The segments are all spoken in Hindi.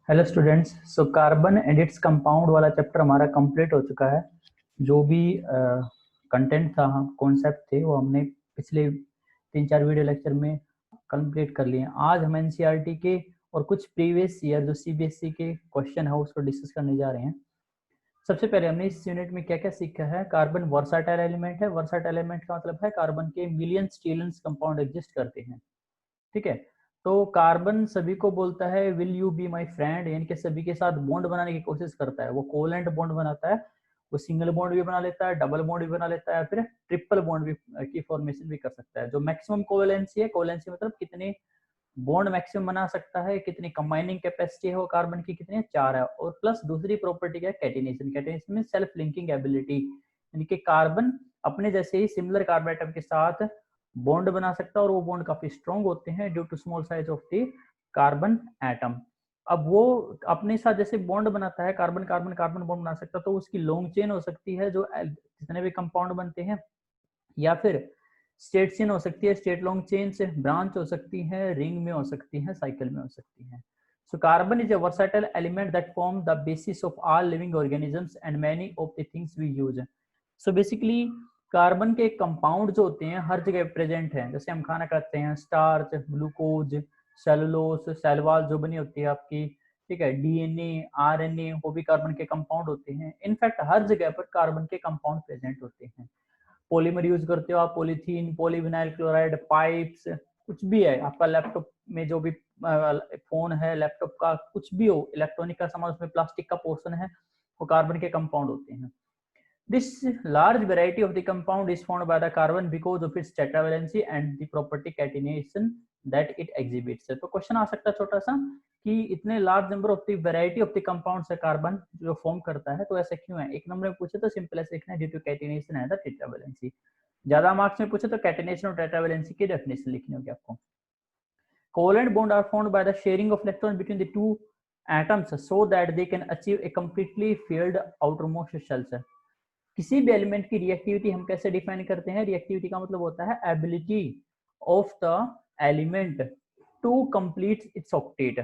Hello students. So carbon and its compound वाला चैप्टर हमारा कंप्लीट हो चुका है। जो भी कंटेंट था, कॉन्सेप्ट थे, वो हमने पिछले 3-4 वीडियो लेक्चर में कंप्लीट कर लिए हैं। आज हम एनसीईआरटी के और कुछ प्रीवियस ईयर जो सीबीएसई के क्वेश्चन है उसको डिस्कस करने जा रहे हैं। सबसे पहले हमने इस यूनिट में क्या क्या सीखा है। कार्बन वर्साटाइल एलिमेंट है। वर्साटाइल एलिमेंट का मतलब है कार्बन के मिलियंस ट्रिलियंस कंपाउंड एग्जिस्ट करते हैं। ठीक है। तो कार्बन सभी को बोलता है will you be my friend, यानी कि सभी के साथ बॉन्ड बनाने की कोशिश करता है। वो कोवेलेंट बॉन्ड बनाता है। वो सिंगल बॉन्ड भी बना लेता है, डबल बॉन्ड भी बना लेता है, फिर ट्रिपल बॉन्ड भी की फॉर्मेशन भी कर सकता है। जो मैक्सिमम कोवेलेंसी है, कोवेलेंसी मतलब कितने बॉन्ड मैक्सिमम बना सकता है, कितनी कंबाइनिंग कैपेसिटी है वो कार्बन की, कितनी है, 4 है। और प्लस दूसरी प्रॉपर्टी क्या है, कैटिनेशन। कैटिनेशन में सेल्फ लिंकिंग एबिलिटी, यानी कि कार्बन अपने जैसे ही सिमिलर कार्बन एटम के साथ बॉन्ड बना सकता है और वो बॉन्ड काफी स्ट्रॉन्ग होते हैं due to small size of the carbon atom. अब वो अपने साथ जैसे बॉन्ड बनाता है, कार्बन कार्बन कार्बन बॉन्ड बना सकता है, तो उसकी लॉन्ग चेन हो सकती है जो जितने भी कंपाउंड बनते हैं, या फिर स्टेट चेन हो सकती है, स्टेट लॉन्ग चेन से ब्रांच हो सकती है, रिंग में हो सकती है, साइकिल में हो सकती है। So carbon is a versatile element that form the basis of all living organisms and many of the things we use. So basically carbon के कंपाउंड जो होते हैं हर जगह प्रेजेंट हैं। जैसे हम खाना खाते हैं, स्टार्च, ग्लूकोज, सेलुलोज, सेलवाल जो बनी होती है आपकी, ठीक है, डीएनए, आरएनए, वो भी कार्बन के कंपाउंड होते हैं। इनफैक्ट हर जगह पर कार्बन के कंपाउंड प्रेजेंट होते हैं। पॉलीमर यूज करते हो आप, पॉलीथीन, पॉलीविनाइल क्लोराइड, पाइप्स, कुछ भी है आपका, लैपटॉप में जो भी फोन है, लैपटॉप का कुछ भी हो, इलेक्ट्रॉनिक का सामान, उसमें प्लास्टिक का पोर्शन है, वो कार्बन के कंपाउंड होते हैं। This large variety of the compound is formed by the carbon because of its tetravalency and the property catenation that it exhibits. तो क्वेश्चन आ सकता है छोटा सा कि इतने large number of the variety of the compounds है कार्बन जो फॉर्म करता है, तो ऐसा क्यों है। एक नंबर में पूछे तो सिंपल ऐसे लिखना है, due to catenation and the tetravalency. ज्यादा मार्क्स में पूछे तो कैटिनेशन और टेट्रावेलेंसी की डेफिनेशन लिखनी होगी आपको। Covalent bonds are formed by the sharing of electrons between the two atoms so that they can achieve a completely filled outermost shells. किसी भी एलिमेंट की रिएक्टिविटी हम कैसे डिफाइन करते हैं। रिएक्टिविटी का मतलब होता है ability of the element to complete its octet.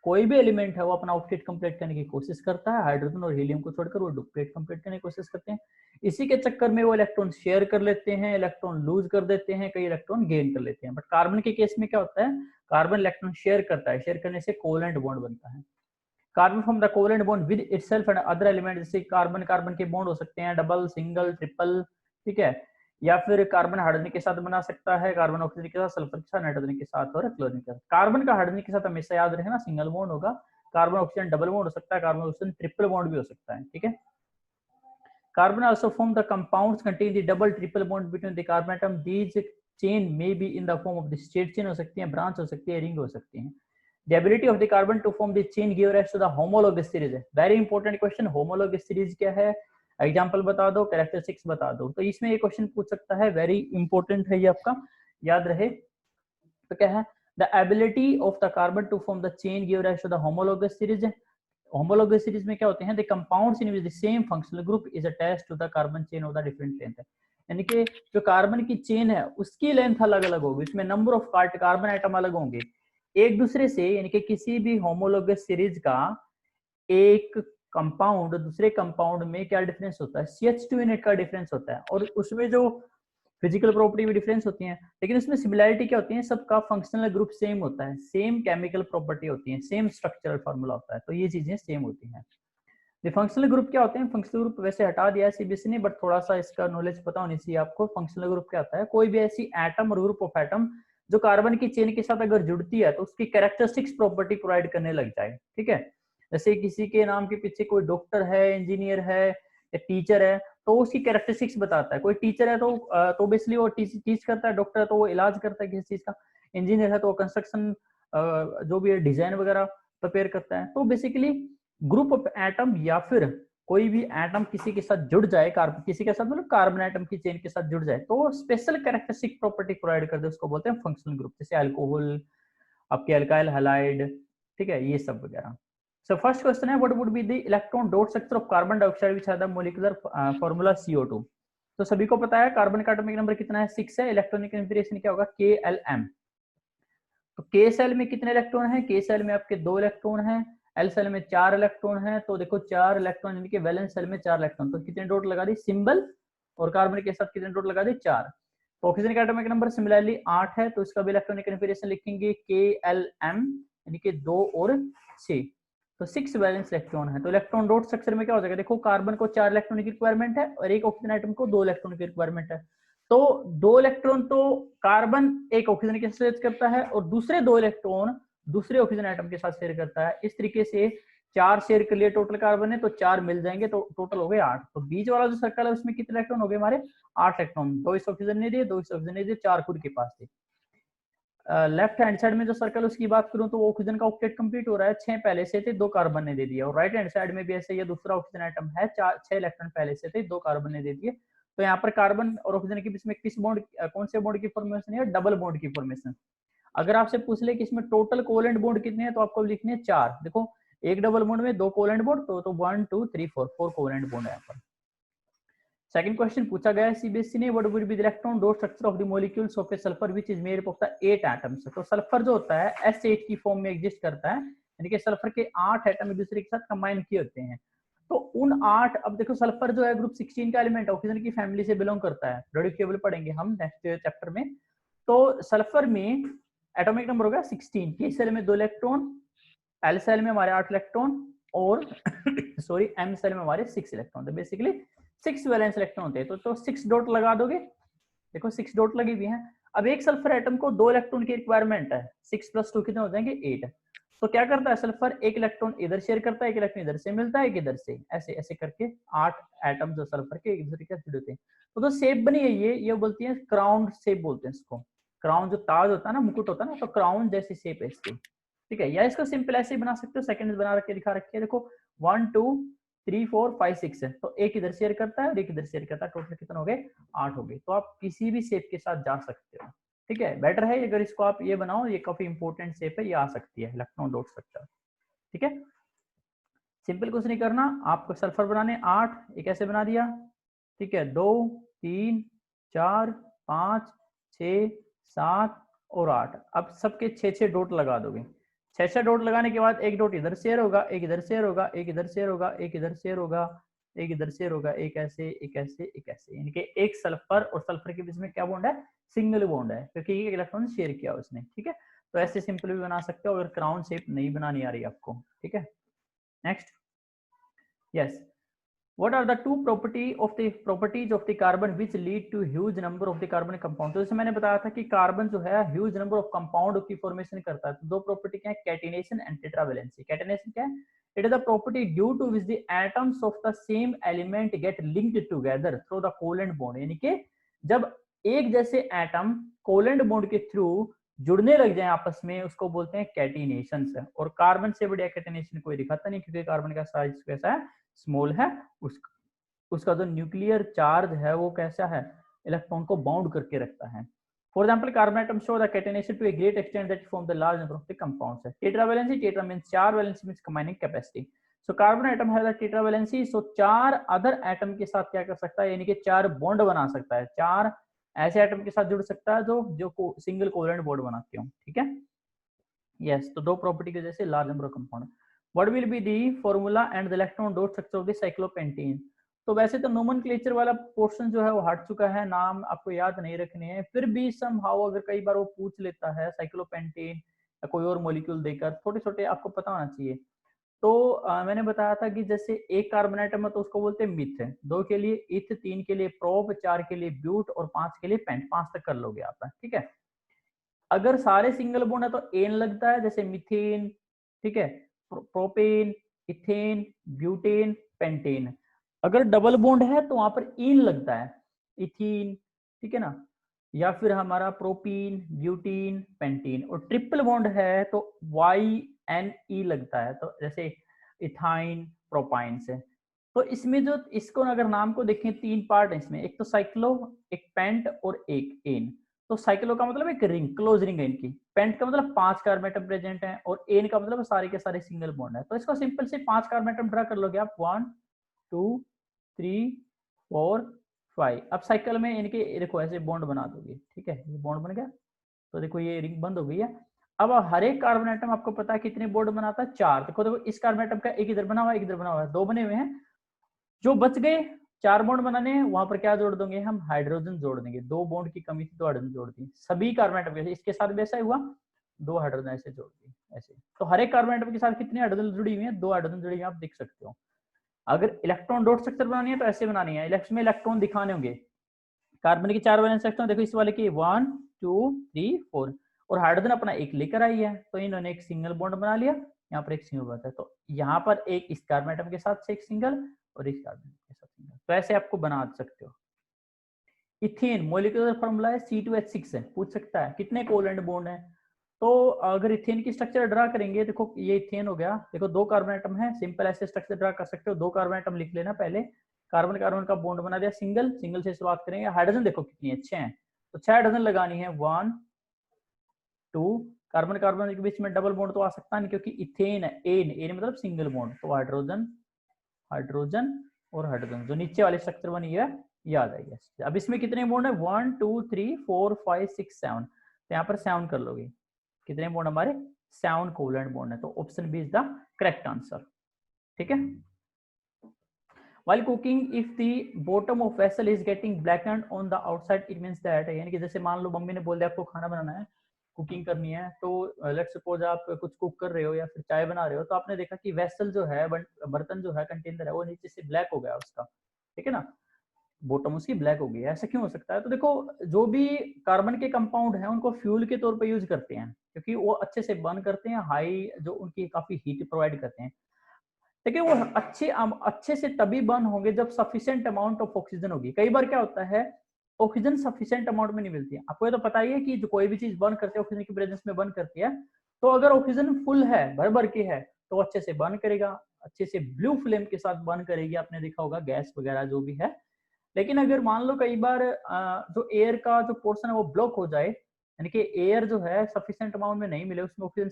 कोई भी एलिमेंट है वो अपना ऑक्टेट कंप्लीट करने की कोशिश करता है, हाइड्रोजन और हीलियम को छोड़कर वो डुप्लेट कंप्लीट करने की कोशिश करते हैं। इसी के चक्कर में वो इलेक्ट्रॉन शेयर कर लेते हैं, इलेक्ट्रॉन लूज कर देते हैं, कई इलेक्ट्रॉन गेन कर लेते हैं। बट कार्बन के केस में क्या होता है, कार्बन इलेक्ट्रॉन शेयर करता है, शेयर करने से कोवेलेंट बॉन्ड बनता है। Carbon from the covalent bond with itself and other element, जैसे कार्बन कार्बन के बॉन्ड हो सकते हैं, डबल, सिंगल, ट्रिपल, ठीक है। या फिर कार्बन हाइड्रोजन के साथ बना सकता है, कार्बन ऑक्सीजन के साथ, सल्फर के साथ, नाइट्रोजन के साथ और क्लोरीन के साथ। कार्बन का हाइड्रोजन के साथ हमेशा याद रखना सिंगल बॉन्ड होगा। कार्बन ऑक्सीजन डबल बॉन्ड हो सकता है, कार्बन ऑक्सीजन ट्रिपल बॉन्ड भी हो सकता है, ठीक है। Carbon also form the compounds contain the double triple bond between the carbon atom. These chain may be in the form of the straight chain हो सकती है, branch हो सकती है, ring हो सकती है। The ability of the carbon to form the chain give rise to the homologous series है। Very important question, homologous series क्या है, एग्जाम्पल बता दो, कैरेक्टरिस्टिक्स बता दो। तो इसमें ये क्वेश्चन पूछ सकता है, वेरी इंपॉर्टेंट है ये आपका, याद रहे। तो क्या है, the ability of the carbon to form the chain give rise to the homologous series. Homologous series में क्या होते हैं, the compounds in which the same functional group is attached to the carbon chain of the different length है। यानी कि जो कार्बन की चेन है उसकी लेंथ अलग अलग होगी, इसमें नंबर ऑफ कार्बन आइटम अलग होंगे एक दूसरे से। यानी कि किसी भी होमोलॉगस सीरीज का एक कंपाउंड दूसरे कंपाउंड में क्या डिफरेंस होता है, CH2 यूनिट का डिफरेंस होता है, और उसमें जो फिजिकल प्रॉपर्टी भी डिफरेंस होती हैं, लेकिन उसमें सिमिलैरिटी क्या होती है, सबका फंक्शनल ग्रुप सेम होता है, सेम केमिकल प्रॉपर्टी होती है, सेम स्ट्रक्चरल फार्मूला होता है, तो ये चीजें सेम होती हैं। फंक्शनल ग्रुप क्या होते हैं, फंक्शनल ग्रुप वैसे हटा दिया है सीबीएसई ने, बट थोड़ा सा इसका नॉलेज पता होनी चाहिए आपको। फंक्शनल ग्रुप क्या होता है, कोई भी ऐसी एटम और ग्रुप ऑफ एटम जो कार्बन की चेन के साथ अगर जुड़ती है तो उसकी कैरेक्टरिस्टिक्स प्रॉपर्टी प्रोवाइड करने लग जाए, ठीक है। जैसे किसी के नाम के पीछे कोई डॉक्टर है, इंजीनियर है या टीचर है, तो उसकी कैरेक्टरिस्टिक्स बताता है। कोई टीचर है तो बेसिकली वो टीच करता है, डॉक्टर है तो वो इलाज करता है किसी चीज का, इंजीनियर है तो वो कंस्ट्रक्शन जो भी है डिजाइन वगैरह प्रिपेयर करता है। तो बेसिकली ग्रुप ऑफ एटम या फिर कोई भी एटम किसी के साथ जुड़ जाए, कार्बन किसी के साथ मतलब कार्बन एटम की चेन के साथ जुड़ जाए तो स्पेशल कैरेक्टरिस्टिक प्रॉपर्टी प्रोवाइड कर दे, उसको बोलते हैं फंक्शनल ग्रुप। जैसे अल्कोहल, आपके अल्काइल हैलाइड, ठीक है, ये सब वगैरह। सो फर्स्ट क्वेश्चन है, what would be the electron dot structure of carbon dioxide which has the molecular formula CO2। तो सभी को पता है कार्बन का एटॉमिक नंबर कितना है, 6 है। इलेक्ट्रॉनिक कॉन्फिगरेशन क्या होगा, KLM। तो के सेल में कितने इलेक्ट्रॉन है, के सेल में आपके 2 इलेक्ट्रॉन है। एल सेल में 4 इलेक्ट्रॉन है, तो देखो 4 इलेक्ट्रॉन यानी कि वैलेंस सेल में 4 इलेक्ट्रॉन, तो कितने डॉट लगा दी सिंबल, और कार्बन के साथ कितने डॉट लगा दी 4। तो ऑक्सीजन का एटॉमिक नंबर सिमिलरली 8 है, तो इसका भी इलेक्ट्रॉनिक कन्फिगरेशन लिखेंगे KLM यानी कि 2 और 6, तो 6 वैलेंस इलेक्ट्रॉन है। तो इलेक्ट्रॉन डॉट स्ट्रक्चर में क्या हो जाएगा, देखो कार्बन को 4 इलेक्ट्रॉन की रिक्वायरमेंट है और एक ऑक्सीजन आइटम को 2 इलेक्ट्रॉन की रिक्वायरमेंट है, तो 2 इलेक्ट्रॉन तो कार्बन एक ऑक्सीजन के साथ शेयर करता है और दूसरे 2 इलेक्ट्रॉन दूसरे ऑक्सीजन आइटम के साथ शेयर करता है। इस तरीके से 4 शेयर कर लिए टोटल कार्बन है, तो 4 मिल जाएंगे, तो टोटल हो गए 8। तो बीच वाला जो सर्कल है उसमें कितने इलेक्ट्रॉन हो गए हमारे 8 इलेक्ट्रॉन, 2 इस ऑक्सीजन ने दिए, 2 इस ऑक्सीजन ने दिए, 4 खुद के पास थे। लेफ्ट हैंड साइड में जो सर्कल उसकी बात करूं तो वो ऑक्सीजन का ऑक्टेट कंप्लीट हो रहा है, 6 पहले से थे, 2 कार्बन ने दे दिया। और राइट हैंड साइड में भी ऐसे ये दूसरा ऑक्सीजन आइटम है, 6 इलेक्ट्रॉन पहले से थे, 2 कार्बन ने दे दिए। तो यहाँ पर कार्बन और ऑक्सीजन के बीच में किस बॉन्ड, कौन से बॉन्ड की फॉर्मेशन है, डबल बॉन्ड की फॉर्मेशन। अगर आपसे पूछ ले कि इसमें टोटल कोवेलेंट बॉन्ड कितने हैं, तो आपको लिखने हैं 4। देखो एक डबल बॉन्ड में 2 कोवेलेंट बॉन्ड, तो 1 2 3 4 कोवेलेंट बॉन्ड है यहाँ पर। सेकंड क्वेश्चन पूछा गया है सीबीएसई ने, what would be the electron dot structure of the molecules of A sulphur which is made up of the 8 atoms. तो सल्फर जो होता है S8 की फॉर्म में एग्जिस्ट करता है, यानी कि सल्फर के 8 एटम एक दूसरे के साथ कंबाइन किए होते हैं। तो उन 8, अब देखो सल्फर जो है ग्रुप 16 का एलिमेंट ऑक्सीजन की फैमिली से बिलोंग करता है, रेडियो टेबल पढ़ेंगे हम नेक्स्ट चैप्टर में। तो सल्फर में एटॉमिक नंबर होगा 16, के सेल में 2 इलेक्ट्रॉन, एल सेल में हमारे 8 इलेक्ट्रॉन और सॉरी एम सेल में हमारे 6 इलेक्ट्रॉन। तो बेसिकली 6 वैलेंस इलेक्ट्रॉन होते हैं, तो 6 डॉट लगा दोगे, देखो 6 डॉट लगी हुई है। अब एक सल्फर एटम को 2 इलेक्ट्रॉन की रिक्वायरमेंट है, 6 + 2 कितने हो जाएंगे 8। तो क्या करता है सल्फर, एक इलेक्ट्रॉन इधर शेयर करता है, एक इलेक्ट्रॉन इधर से मिलता है, एक इधर से, ऐसे ऐसे करके 8 एटम जो सल्फर के एक दूसरे के साथ जुड़े होते हैं। तो शेप बनी है ये बोलती है क्राउन शेप बोलते हैं इसको। क्राउन जो ताज होता है ना, मुकुट होता है ना, तो क्राउन जैसी शेप है इसकी, ठीक है। या इसको सिंपल ऐसे ही बना सकते हो, सेकंड बना रखे दिखा रखे है, देखो 1 2 3 4 5 6 है, तो एक इधर शेयर करता है और एक इधर शेयर करता है, टोटल कितने हो गए 8 हो गए। तो आप किसी भी शेप के साथ जा सकते हो, ठीक है। बेटर है अगर इसको आप ये बनाओ, ये काफी इंपॉर्टेंट शेप है, ये आ सकती है इलेक्ट्रॉन डॉट स्ट्रक्चर, ठीक है। सिंपल कुछ नहीं करना, आपको सल्फर बनाने 8, एक ऐसे बना दिया, ठीक है, 2 3 4 5 6 7 और 8। अब सबके 6 डॉट लगा दोगे, 6 डॉट लगाने के बाद एक डॉट इधर शेयर होगा, एक इधर शेयर होगा, एक इधर शेयर होगा, एक इधर शेयर होगा, एक इधर शेयर होगा, एक ऐसे एक ऐसे एक ऐसे, यानी कि एक सल्फर और सल्फर के बीच में क्या बॉन्ड है, सिंगल बॉन्ड है, क्योंकि एक इलेक्ट्रॉन शेयर किया उसने, ठीक है। तो ऐसे सिंपल भी बना सकते हो अगर क्राउन शेप नहीं बनानी आ रही आपको, ठीक है। Next, yes, what are the two properties of the carbon which lead to huge number of the carbon compound। तो जैसे मैंने बताया था कि कार्बन जो है ह्यूज नंबर ऑफ कंपाउंड की फॉर्मेशन करता है। तो 2 प्रॉपर्टी क्या है, कैटिनेशन एंड टेट्रावैलेंसी। कैटिनेशन क्या है, it is the property due to which the atoms of the same element get linked together through the covalent bond, यानी कि जब एक जैसे एटम कोवेलेंट बॉन्ड के थ्रू जुड़ने लग जाए आपस में, उसको बोलते हैं कैटिनेशन। और कार्बन से बढ़िया कैटिनेशन कोई दिखाता नहीं, क्योंकि कार्बन का साइज कैसा है, स्मॉल है, उसका जो न्यूक्लियर चार्ज है वो कैसा है, इलेक्ट्रॉन को बाउंड करके रखता है। For example carbon atom show the catenation to a great extent that form the large number of the compounds. Tetravalency, tetra means 4, valency means combining capacity. So carbon atom has the tetravalency, so 4 other atom के साथ क्या कर सकता है, यानी कि 4 बॉन्ड बना सकता है, 4 ऐसे एटम के साथ जुड़ सकता है जो सिंगल कोवेलेंट बॉन्ड बनाते हो, ठीक है। यस, तो 2 प्रॉपर्टी की वजह से large number of compound. What will be the formula and the electron dot structure of the cyclopentane. तो वैसे तो नोमेनक्लेचर वाला पोर्शन जो है वो हट चुका है, नाम आपको याद नहीं रखने हैं, फिर भी समहाउ अगर कई बार वो पूछ लेता है साइक्लोपेंटेन या कोई और मॉलिक्यूल देकर, छोटे छोटे आपको पता होना चाहिए। तो मैंने बताया था कि जैसे एक कार्बन एटम है तो उसको बोलते हैं मिथ, 2 के लिए इथ, 3 के लिए प्रोप, 4 के लिए ब्यूट और 5 के लिए पेंट। 5 तक कर लोगे आप, ठीक है। अगर सारे सिंगल बॉन्ड है तो एन लगता है, जैसे मिथेन, ठीक है, प्रोपेन, इथेन, ब्यूटेन, पेंटेन। अगर डबल बॉन्ड है तो वहां पर इन लगता है, इथीन, ठीक है ना, या फिर हमारा प्रोपीन, ब्यूटीन, पेंटीन। और ट्रिपल बॉन्ड है तो YNE लगता है, तो जैसे इथाइन, प्रोपाइन से। तो इसमें जो इसको अगर नाम को देखें, 3 पार्ट है इसमें, एक तो साइक्लो, एक पेंट और एक एन। तो साइक्लो का मतलब एक रिंग, क्लोज रिंग है इनकी, पेंट का मतलब 5 कार्बन एटम प्रेजेंट है, और एन का मतलब सारे के सारे सिंगल बॉन्ड है। तो इसको सिंपल से 5 कार्बन एटम ड्रा कर लोगे आप, 1 2 3 4 5। अब साइकिल में इनके देखो ऐसे बॉन्ड बना दोगे, ठीक है, ये बॉन्ड बन गया, तो देखो ये रिंग बंद हो गई है। अब हर एक कार्बन एटम आपको पता है कितने बॉन्ड बनाता है, 4। देखो देखो इस कार्बन एटम का एक इधर बना हुआ है, एक इधर बना हुआ है, 2 बने हुए हैं। जो बच गए 4 बॉन्ड बनाने हैं, वहां पर क्या जोड़ देंगे हम, हाइड्रोजन जोड़ देंगे। 2 बॉन्ड की कमी थी तो हाइड्रोजन जोड़ दी। सभी कार्बन एटम के इसके साथ भी ऐसा ही हुआ, 2 हाइड्रोजन ऐसे जोड़ दी ऐसे। तो हर एक कार्बन एटम के साथ कितने हाइड्रोजन जुड़ी हुई है, 2 हाइड्रोजन जुड़ी हुई है, आप देख सकते हो। अगर इलेक्ट्रॉन डॉट स्ट्रक्चर बनानी है तो ऐसे बनानी है, इलेक्ट्रॉन में इलेक्ट्रॉन दिखाने होंगे। कार्बन की 4 वैलेंस इलेक्ट्रॉन देखो, इस वाले की 1 2 3 4, और हाइड्रोजन अपना एक लेकर आई है, तो इन्होंने एक सिंगल बॉन्ड बना लिया, यहाँ पर एक सिंगल बना है। तो यहाँ पर एक इस कार्बन एटम के साथ से एक सिंगल और इस कार्बन के साथ सिंगल, तो ऐसे आपको बना सकते हो। इथेन मॉलिक्यूलर फॉर्मूला है C2H6 है, पूछ सकता है कितने कोवेलेंट बॉन्ड है। तो अगर इथेन की स्ट्रक्चर ड्रा करेंगे, देखो ये इथेन हो गया, देखो 2 कार्बन एटम है, सिंपल ऐसे स्ट्रक्चर ड्रा कर सकते हो। 2 कार्बन एटम लिख लेना पहले, कार्बन कार्बन का बॉन्ड बना दिया सिंगल, सिंगल से शुरुआत करेंगे। हाइड्रोजन देखो कितनी है, 6 है, तो 6 हाइड्रोजन लगानी है, 1 2, कार्बन कार्बन के बीच में डबल बॉन्ड तो आ सकता नहीं क्योंकि इथेन है, एन एन मतलब सिंगल बॉन्ड, तो हाइड्रोजन हाइड्रोजन और हाइड्रोजन, जो नीचे वाली स्ट्रक्चर बनी है ये आ जाएगी। अब इसमें कितने बॉन्ड है, 1 2 3 4 5 6 7, तो यहाँ पर 7 कर लोगे। कितने बॉन्ड हमारे, 7 कोवेलेंट बॉन्ड है, तो option B is the correct answer. ठीक है। While cooking, if the bottom of vessel is getting blackened on the outside, it means that, यानी कि जैसे मान लो मम्मी ने बोल दिया आपको खाना बनाना है, कुकिंग करनी है, तो लेट्स सपोज आप कुछ कुक कर रहे हो या फिर चाय बना रहे हो, तो आपने देखा कि वेसल जो है, बर्तन जो है, कंटेनर है, वो नीचे से ब्लैक हो गया उसका, ठीक है ना, बॉटम उसकी ब्लैक हो गई है। ऐसा क्यों हो सकता है, तो देखो जो भी कार्बन के कंपाउंड हैं उनको फ्यूल के तौर पर यूज करते हैं, क्योंकि वो अच्छे से बर्न करते हैं, हाई जो उनकी काफी हीट प्रोवाइड करते हैं। देखिए वो अच्छे से तभी बर्न होंगे जब सफिशिएंट अमाउंट ऑफ ऑक्सीजन होगी। कई बार क्या होता है, ऑक्सीजन सफिशिएंट अमाउंट में नहीं मिलती है। आपको ये तो पता ही है कि जो कोई भी चीज बर्न करती है ऑक्सीजन की प्रेजेंस में बर्न करती है, तो अगर ऑक्सीजन फुल है, भर भर के है, तो अच्छे से बर्न करेगा, अच्छे से ब्लू फ्लेम के साथ बर्न करेगी। आपने देखा होगा गैस वगैरह जो भी है। लेकिन अगर मान लो कई बार जो एयर का जो पोर्शन है वो ब्लॉक हो जाए, यानी कि एयर जो है सफिशिएंट अमाउंट में नहीं मिले, उसमें ऑक्सीजन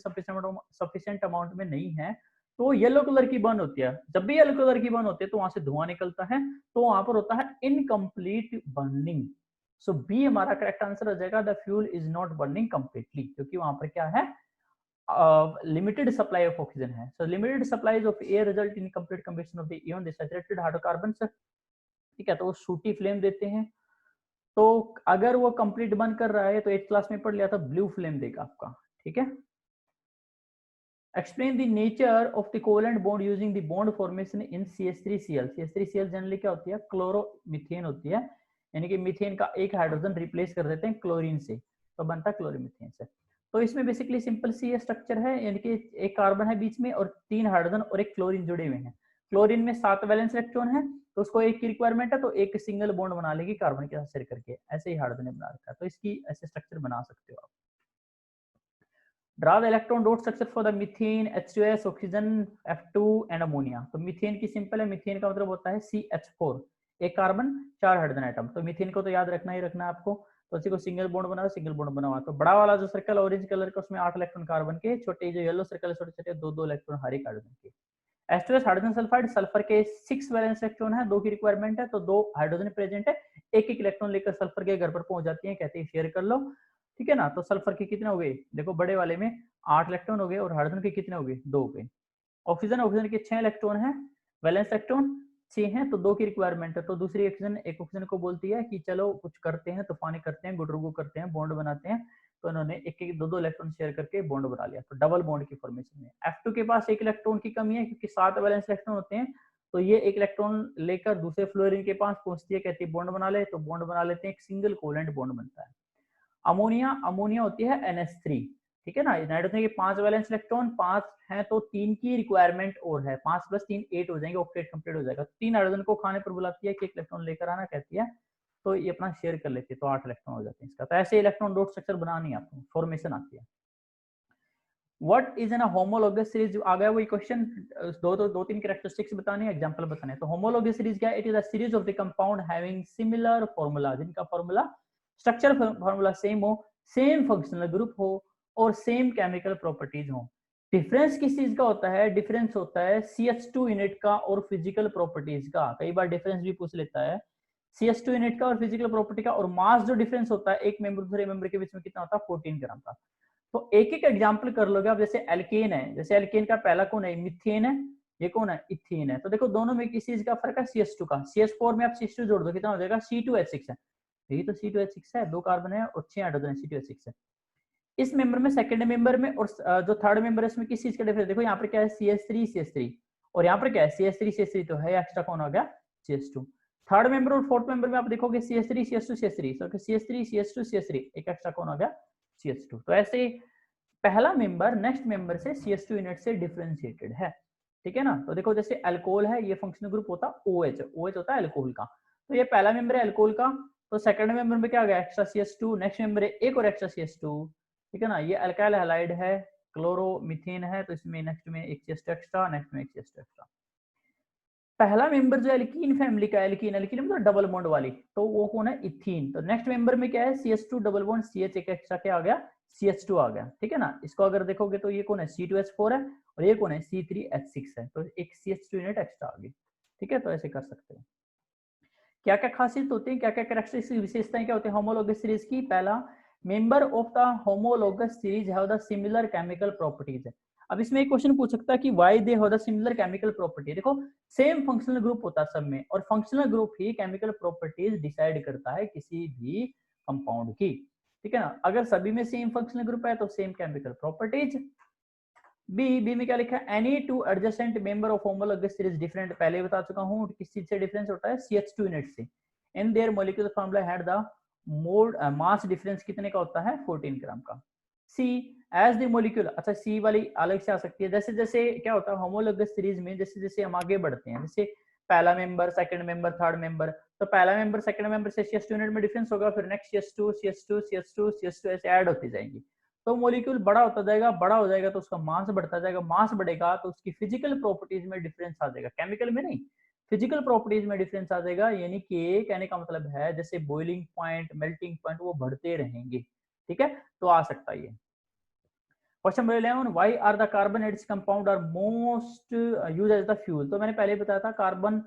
सफिशिएंट अमाउंट में नहीं है, तो येलो कलर की बर्न होती है। जब भी येलो कलर की बर्न होती है तो वहां से धुआं निकलता है, तो वहां पर होता है इनकम्प्लीट बर्निंग। सो बी हमारा करेक्ट आंसर हो जाएगा, the fuel is not burning completely, क्योंकि वहां पर क्या है, लिमिटेड सप्लाई ऑफ ऑक्सीजन है। सो limited supply of air result in complete combustion of the even the saturated hydrocarbons, ठीक है, तो वो शूटी फ्लेम देते हैं। तो अगर वो कंप्लीट बर्न कर रहा है तो 8th क्लास में पढ़ लिया था, ब्लू फ्लेम देगा आपका। ठीक है। Explain the nature of the covalent bond using the bond formation in CH3Cl। CH3Cl generally क्या होती है, क्लोरोमीथेन होती है, यानी कि मीथेन का एक हाइड्रोजन रिप्लेस कर देते हैं क्लोरीन से, तो बनता है क्लोरीमीथेन से। तो इसमें बेसिकली सिंपल सी स्ट्रक्चर है, यानी कि एक कार्बन है बीच में और 3 हाइड्रोजन और एक क्लोरीन जुड़े हुए हैं। क्लोरीन में 7 वैलेंस इलेक्ट्रॉन है, तो उसको एक की रिक्वायरमेंट है, तो एक सिंगल बॉन्ड बना लेगी कार्बन के साथ शेयर करके। ऐसे ही हाइड्रोजन ने बना रखा है, तो इसकी ऐसे स्ट्रक्चर बना सकते हो आप। Draw the electron dot structure for the methane, H2S, oxygen, F2 and ammonia। तो मीथेन की सिंपल है, मीथेन का मतलब होता है CH4, एक कार्बन 4 हाइड्रोजन एटम। तो मीथेन को तो याद रखना ही रखना है आपको, तो उसी को सिंगल बॉन्ड बना, सिंगल बॉन्ड बना हुआ। तो बड़ा वाला जो सर्कल ऑरेंज कलर का, उसमें 8 इलेक्ट्रॉन कार्बन के, छोटे जो येलो सर्कल छोटे छोटे 2-2 इलेक्ट्रॉन हर एक हाइड्रोजन के। H2S हाइड्रोजन सल्फाइड, सल्फर के 6 वैलेंस इलेक्ट्रॉन है, 2 की रिक्वायरमेंट है, तो 2 हाइड्रोजन प्रेजेंट है, एक एक इलेक्ट्रॉन लेकर सल्फर के घर पर पहुंच जाती है, कहते हैं शेयर कर लो। ठीक है ना। तो सल्फर के कितने हो गए, देखो बड़े वाले में 8 इलेक्ट्रॉन हो गए, और हाइड्रोजन के कितने हो गए, 2 हो गए। ऑक्सीजन के 6 इलेक्ट्रॉन है, वैलेंस इलेक्ट्रॉन 6 हैं, तो 2 की रिक्वायरमेंट है। तो दूसरी ऑक्सीजन एक ऑक्सीजन को बोलती है कि चलो कुछ करते हैं, तूफानी करते हैं, गुटरुगु करते हैं, बॉन्ड बनाते हैं। तो इन्होंने एक एक 2-2 इलेक्ट्रॉन शेयर करके बॉन्ड बना लिया, तो डबल बॉन्ड की फॉर्मेशन में। F2 के पास एक इलेक्ट्रॉन की कमी है, क्योंकि 7 वैलेंस इलेक्ट्रॉन होते हैं, तो ये एक इलेक्ट्रॉन लेकर दूसरे फ्लोरीन के पास पहुंचती है, कहती है बॉन्ड बना ले, तो बॉन्ड बना लेते हैं, एक सिंगल कोवेलेंट बॉन्ड बनता है। अमोनिया होती है NH3, ठीक है ना। नाइट्रोजन के 5 वैलेंस इलेक्ट्रॉन 5 हैं, तो 3 की रिक्वायरमेंट और है, 5 + 3 8 हो जाएंगे, ऑक्टेट कंप्लीट हो जाएगा। 3 हाइड्रोजन को खाने पर बुलाती है कि एक इलेक्ट्रॉन लेकर आना, कहती है, तो ये अपना शेयर कर लेती है, तो 8 इलेक्ट्रॉन हो जाते हैं इसका। तो ऐसे इलेक्ट्रॉन डॉट स्ट्रक्चर बनानी है आपको, फॉर्मेशन आती है। What is an homologous series, आ गया वही क्वेश्चन, दो तीन कैरेक्टरिस्टिक्स बताने, एग्जांपल बताने। तो होमोलॉगस सीरीज क्या है, it is a series of the compound having similar formula, जिनका फार्मूला स्ट्रक्चर फार्मूला सेम हो, सेम फंक्शनल ग्रुप हो, और सेम केमिकल प्रॉपर्टीज हो। डिफरेंस किस चीज का होता है, डिफरेंस होता है CH2 यूनिट का और फिजिकल प्रॉपर्टीज का। कई बार डिफरेंस भी पूछ लेता है, CH2 यूनिट का और फिजिकल प्रॉपर्टी का। और मास जो डिफरेंस होता है एक मेंबर दूसरे मेंबर के बीच में कितना होता है, 14 ग्राम का। तो एक एक एग्जाम्पल कर लोगे आप। जैसे एल्केन है, जैसे एल्केन का पहला कौन है, मिथेन है, ये कौन है, इथेन है। तो देखो दोनों में किस चीज का फर्क है, CH2 का। CH4 में आप CH2 जोड़ दो, कितना हो जाएगा, C2H6 है, यही तो C2H6 है, 2 कार्बन है और 6 हाइड्रोजन है, C2H6 है। इस मेंबर में, सेकंड मेंबर में और जो थर्ड मेंबर है इसमें किस चीज का डिफरेंस, देखो यहाँ पर क्या है, CH3 CH3 और यहाँ पर क्या है, CH3 CH3 तो है, एक्स्ट्रा कौन हो गया, CH2। थर्ड मेंबर और फोर्थ मेंबर में आप देखोगे CH3 CH2 CH3, तो CH3 CH2 CH3, एक एक्स्ट्रा कौन हो गया, CH2। तो ऐसे पहला मेंबर नेक्स्ट मेंबर से CH2 यूनिट से डिफरेंशिएटेड है, ठीक है ना। तो देखो जैसे अल्कोहल है, ये फंक्शनल ग्रुप होता OH, OH होता है अल्कोहल का, तो ये पहला मेंबर है अल्कोहल का, तो सेकंड मेंबर में क्या आ गया, एक्स्ट्रा CH2, नेक्स्ट मेंबर है एक और एक्स्ट्रा CH2, ठीक है ना। ये अल्काइल हैलाइड है, क्लोरोमीथेन है, तो इसमें नेक्स्ट में एक CH2 एक्स्ट्रा, नेक्स्ट में एक CH2 एक्स्ट्रा। पहला मेंबर जो एल्कीन फैमिली का, एल्कीन, एल्कीन मतलब डबल बॉन्ड वाली, तो वो कौन है, इथीन। तो नेक्स्ट मेंबर में क्या है, CH2 डबल बॉन्ड CH, एक एक्स्ट्रा क्या आ गया, CH2 आ गया, ठीक है ना। इसको अगर देखोगे तो ये कौन है, C2H4 है और ये कौन है, C3H6 है, तो एक CH2 यूनिट एक्स्ट्रा आ गई, ठीक है। तो ऐसे कर सकते हैं। क्या क्या खासियत होती है, क्या क्या कैरेक्टरिस्टिक विशेषताएं क्या होती है होमोलोगस सीरीज की। पहला, member of the homologous series have the similar chemical properties. अब इसमें एक क्वेश्चन पूछ सकता है कि why they have the similar chemical property. देखो सेम फंक्शनल ग्रुप होता है सब में, और फंक्शनल ग्रुप ही केमिकल प्रॉपर्टीज डिसाइड करता है किसी भी कंपाउंड की, ठीक है ना। अगर सभी में सेम फंक्शनल ग्रुप है तो सेम केमिकल प्रॉपर्टीज। बी में क्या लिखा है, any two adjacent member of homologous series different, पहले बता चुका हूं किस चीज से डिफरेंस होता है, CH2 यूनिट से। In their molecular formula had the mode mass difference कितने का होता है, 14 ग्राम का। सी, एज द मॉलिक्यूल, अच्छा सी वाली अलग से आ सकती है। जैसे जैसे क्या होता है होमोलोगस सीरीज में, जैसे जैसे हम आगे बढ़ते हैं, जैसे पहला member, second member, third member, तो पहला मेंबर सेकंड मेंबर से CH2 यूनिट में डिफरेंस होगा, फिर next CH2 CH2 CH2 CH2 ऐसे ऐड होती जाएंगी। तो मॉलिक्यूल बड़ा होता जाएगा, बड़ा हो जाएगा तो उसका मास बढ़ता जाएगा, मास बढ़ेगा तो उसकी फिजिकल प्रॉपर्टीज में डिफरेंस आ जाएगा, केमिकल में नहीं, फिजिकल प्रॉपर्टीज में डिफरेंस आ जाएगा। यानी कि कहने का मतलब है जैसे बॉइलिंग पॉइंट, मेल्टिंग पॉइंट वो बढ़ते रहेंगे, ठीक है। तो आ सकता है ये। Question number 11, why are the carbon and its compound are most used as the fuel. तो मैंने पहले बताया था carbon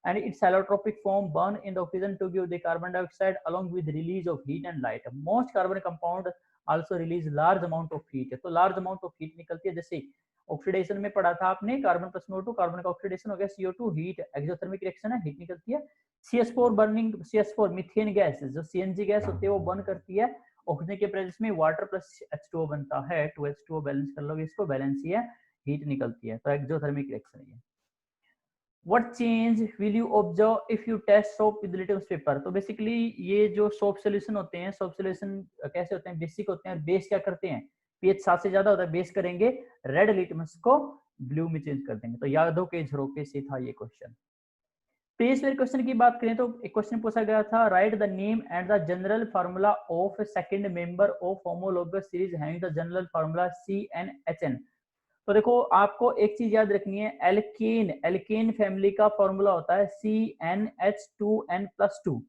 and its allotropic form burn in the oxygen to give the carbon dioxide along with release of heat and light. Most carbon compound also release large amount of heat, तो large amount of heat निकलती है। जैसे ऑक्सीडेशन में पढ़ा था आपने, कार्बन प्लस CO2, कार्बन का ऑक्सीडेशन हो गया CO2, हीट एक्सोथर्मिक रिएक्शन है, हीट निकलती है। CH4 burning, CH4 methane gas, जो CNG गैस होती है वो बर्न करती है ऑक्सीजन के प्रेजेंस में, वाटर प्लस H2O बनता है, 2H2O बैलेंस कर लोगे इसको, बैलेंस ही है, हीट निकलती है, तो एक्सोथर्मिक रिएक्शन है। What change will you observe if you test soap with litmus paper? तो बेसिकली ये जो सोप सोल्यूशन होते हैं, सोप सोल्यूशन कैसे होते हैं, बेसिक होते हैं, और बेस क्या करते हैं, pH 7 से ज्यादा होता है, बेस करेंगे रेड लिटमस को ब्लू में चेंज कर देंगे। तो यादों के झरोके से था ये क्वेश्चन। प्रीवियस ईयर क्वेश्चन की बात करें तो एक क्वेश्चन पूछा गया था, right the name and the general formula of second member of homologous series having the general formula CnHn। तो देखो आपको एक चीज याद रखनी है, एल्केन, एल्केन फैमिली का फॉर्मूला होता है CnH2n+2,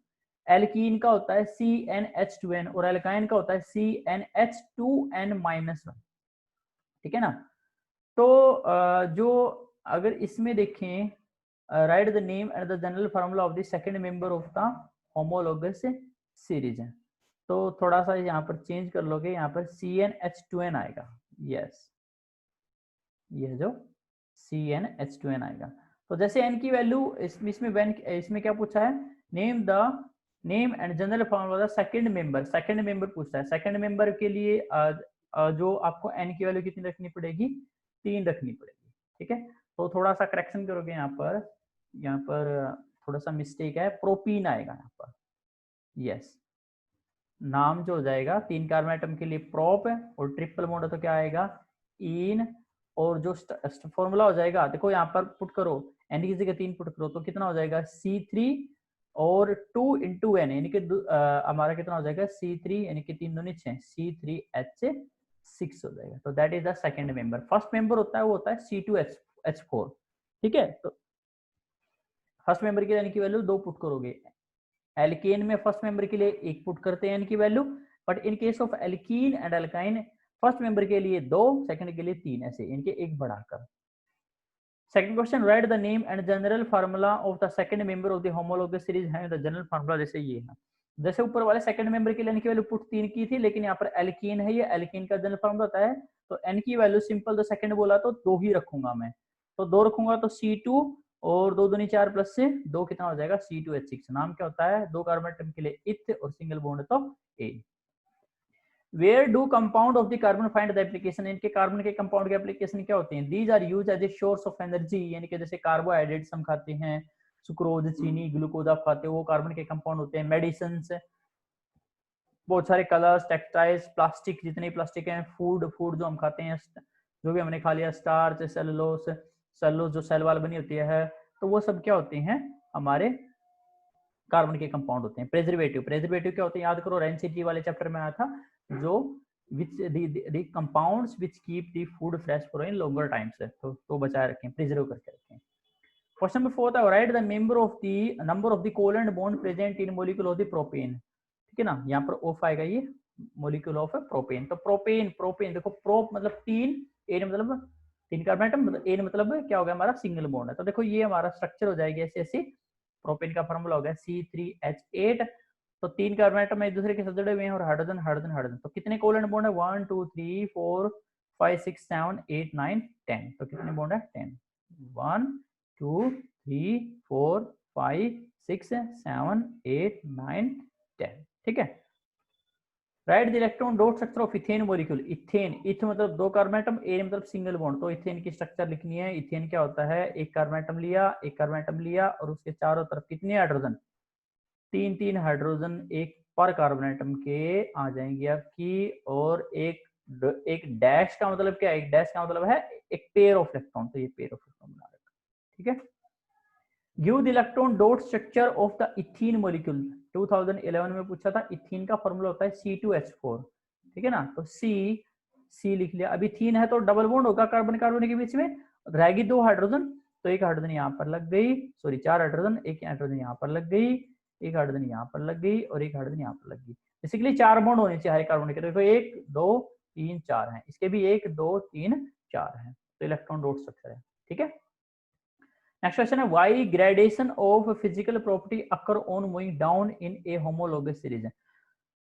एल्कीन का होता है CnH2n और एल्काइन का होता है CnH2n-1, ठीक है ना। तो जो अगर इसमें देखें, right the name and the general formula of the second member of the homologous series है, तो थोड़ा सा यहाँ पर चेंज कर लोगे, यहाँ पर CnH2n आएगा, यस, ये जो CnH2n आएगा। तो जैसे n की वैल्यू इसमें क्या पूछा है, name the name and general formula second member, second member पूछता है। सेकंड मेंबर के लिए जो आपको n की वैल्यू कितनी रखनी पड़ेगी, 3 रखनी पड़ेगी, ठीक है। तो थोड़ा सा करेक्शन करोगे, यहाँ पर थोड़ा सा मिस्टेक है, प्रोपीन आएगा यहाँ पर, यस। नाम जो हो जाएगा 3 कार्बन एटम के लिए प्रोप है, और ट्रिपल बॉन्ड तो क्या आएगा, इन, और जो फॉर्मूला हो जाएगा, देखो यहाँ पर पुट करो, n की जगह 3 पुट करो तो कितना हो जाएगा, C3 और 2 इंटू n, यानी कि हमारा कितना हो जाएगा, C3 यानी कि 3 दूनी 6, C3H6 हो जाएगा। तो that is the second member. First member होता है वो होता है C2H4, ठीक है। तो फर्स्ट मेंबर की n की वैल्यू 2 पुट करोगे, एल्केन में फर्स्ट मेंबर के लिए 1 पुट करते हैं n की value, but in case of alkene and alkyne first member के लिए 2, सेकंड के लिए 3, ऐसे इनके 1 बढ़ाकर। Second question, right the name and general formula of the second member of the homologous series है, द जनरल फार्मूला जैसे ये है, जैसे ऊपर वाले सेकंड मेंबर के लिए एन की वैल्यू पुट 3 की थी, लेकिन यहाँ पर एल्कीन है, ये एल्कीन का जनरल फॉर्मूला होता है, तो एन की वैल्यू सिंपल, तो सेकंड बोला तो 2 ही रखूंगा मैं, तो 2 रखूंगा तो C2 और 2 दूनी 4 प्लस से 2 कितना हो जाएगा C2H6। नाम क्या होता है, 2 कार्बन एटम के लिए इथ और सिंगल बॉन्ड तो A। Where do compound of the carbon find the application, इनके कार्बन के कंपाउंड के एप्लीकेशन क्या होते हैं, these are use as a source of energy, यानी कि जैसे कार्बोहाइड्रेट्स हम खाते हैं, सुक्रोज, चीनी, ग्लूकोज आप खाते हो, वो कार्बन के कंपाउंड होते हैं। मेडिसिन, बहुत सारे कलर्स, टेक्सटाइल्स, प्लास्टिक, जितने प्लास्टिक हैं, फूड जो हम खाते हैं, जो भी हमने खा लिया, स्टार्च, सेलुलोज जो सेल वाल बनी होती है, तो वो सब क्या होते हैं, हमारे कार्बन के कंपाउंड होते हैं। प्रेजर्वेटिव क्या होते हैं, याद करो, रेंसिटी वाले चैप्टर में आया था, जो which compounds which keep the food fresh for in longer times, तो बचाए रखें, प्रिजर्व करके रखें। क्वेश्चन नंबर 4 था, right the number of the covalent bond present in molecule of the propane. ठीक है ना, यहाँ पर ऑफ आएगा ये मॉलिक्यूल ऑफ प्रोपेन। तो प्रोपेन देखो, प्रोप मतलब 3, एन मतलब 3 कार्बन एटम, मतलब एन मतलब क्या हो गया हमारा सिंगल बॉन्ड है। तो देखो ये हमारा स्ट्रक्चर हो जाएगी ऐसे ऐसे, प्रोपेन का फॉर्मूला हो गया C3H8। तो 3 कार्बन एटम एक दूसरे के साथ जुड़े हुए हैं और हाइड्रोजन हाइड्रोजन हाइड्रोजन। तो कितने कोवेलेंट बॉन्ड है, 1 2 3 4 5 6 7 8 9 10। तो कितने बॉन्ड है, 10। 1 2 3 4 5 6 7 8 9 10। ठीक है। Right the electron dot structure of ethane molecule. Ethane, इथ मतलब 2 कार्बन एटम, ए मतलब सिंगल बॉन्ड, तो इथेन की स्ट्रक्चर लिखनी है। इथेन क्या होता है, एक कार्बन एटम लिया और उसके चारों तरफ कितने हाइड्रोजन, 3 हाइड्रोजन एक पर कार्बन एटम के आ जाएंगे आपकी। और एक डैश का मतलब क्या है, एक डैश का मतलब है एक पेयर ऑफ इलेक्ट्रॉन, तो ये पेयर ऑफ इलेक्ट्रॉन बना रखा। ठीक है। Give the electron dot structure of the ethene molecule. 2011 में पूछा था, इथीन का फॉर्मूला होता है C2H4। ठीक है ना, तो C लिख लिया। अब इथीन है तो डबल बॉन्ड होगा कार्बन कार्बन के बीच में, रहेगी 2 हाइड्रोजन, तो एक हाइड्रोजन यहाँ पर लग गई, सॉरी 4 हाइड्रोजन, एक हाइड्रोजन यहाँ पर लग गई, एक हाइड्रोजन यहाँ पर लग गई और एक हाइड्रोजन यहाँ पर लग गई। बेसिकली 4 बॉन्ड होने चाहिए हर कार्बन के, देखो 1 2 3 4 है, इसके भी 1 2 3 4 है, तो इलेक्ट्रॉन डॉट स्ट्रक्चर है। ठीक है। नेक्स्ट क्वेश्चन है, why gradation of physical property occur on moving down in A homologous series.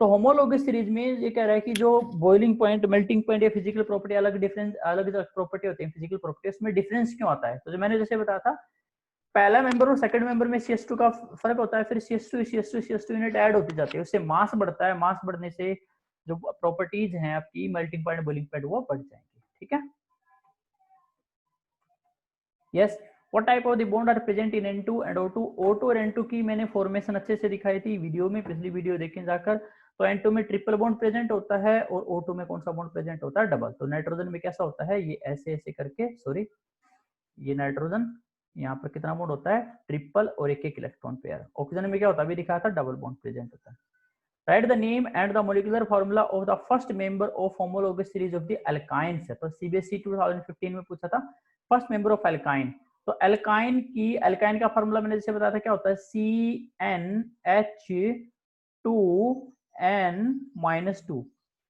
तो होमोलोगस सीरीज में ये कह रहा है कि जो बॉइलिंग पॉइंट, मेल्टिंग पॉइंट या फिजिकल प्रॉपर्टी, अलग प्रॉपर्टी होती है फिजिकल प्रॉपर्टी, उसमें डिफरेंस क्यों आता है। तो जो मैंने जैसे बताया था, पहला मेंबर और सेकंड मेंबर में CS2 का फर्क होता है, फिर CS2 यूनिट ऐड होती जाती है, उससे मास बढ़ता है, मास बढ़ने से जो प्रॉपर्टीज हैं आपकी मेल्टिंग पॉइंट, बॉइलिंग पॉइंट, वो बढ़ जाएंगे। ठीक है। Yes, what type of the bond are present in N2 and O2। O2 और N2 की मैंने फॉर्मेशन अच्छे से दिखाई थी वीडियो में, पिछली वीडियो देखें जाकर। तो N2 में ट्रिपल बॉन्ड प्रेजेंट होता है और O2 में कौन सा बॉन्ड प्रेजेंट होता है, डबल। तो नाइट्रोजन में कैसा होता है, ये ऐसे ऐसे करके, सॉरी ये नाइट्रोजन, यहाँ पर कितना बॉन्ड होता है, ट्रिपल और एक एक इलेक्ट्रॉन पेयर। ऑक्सीजन में क्या होता है, अभी दिखाया था, डबल बॉन्ड प्रेजेंट होता है। Right the name and the molecular formula of the first member of homologous series of the alkynes. तो CBSE 2015 में पूछा था, फर्स्ट मेंबर ऑफ एल्काइन। तो एल्काइन का फॉर्मूला मैंने जैसे बताया था, क्या होता है, CnH2n-2।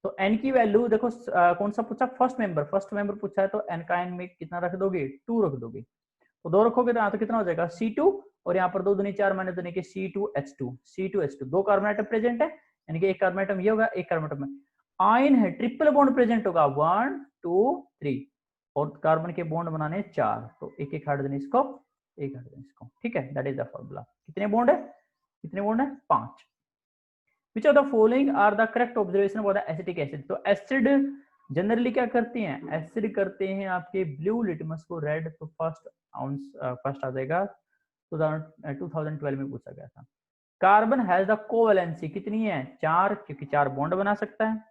तो n की वैल्यू देखो, कौन सा पूछा, फर्स्ट मेंबर पूछा है, तो एल्काइन में कितना रख दोगे, 2 रख दोगे। तो 2 रखोगे तो यहाँ तो कितना हो जाएगा C2, और यहाँ पर 2 दूनी 4 माइनस देने के C2H2। 2 कार्बन एटम प्रेजेंट है, यानी कि एक कार्बन एटम ये होगा, एक कार्बन एटम में आयन है, ट्रिपल बॉन्ड प्रेजेंट होगा, 1 2 3, और कार्बन के बॉन्ड बनाने 4, तो एक एक हाइड्रोजन इसको, एक हाइड्रोजन इसको। ठीक है, दैट इज द फॉर्मूला। कितने बॉन्ड है, 5। Which of the following are the correct observation for the acetic acid. तो एसिड जनरली क्या करते हैं, एसिड करते हैं आपके ब्लू लिटमस को रेड, तो फर्स्ट आ जाएगा, 2012 में पूछा गया था। कार्बन हैज द कोवैलेंसी कितनी है, 4, क्योंकि 4 बॉन्ड बना सकता है।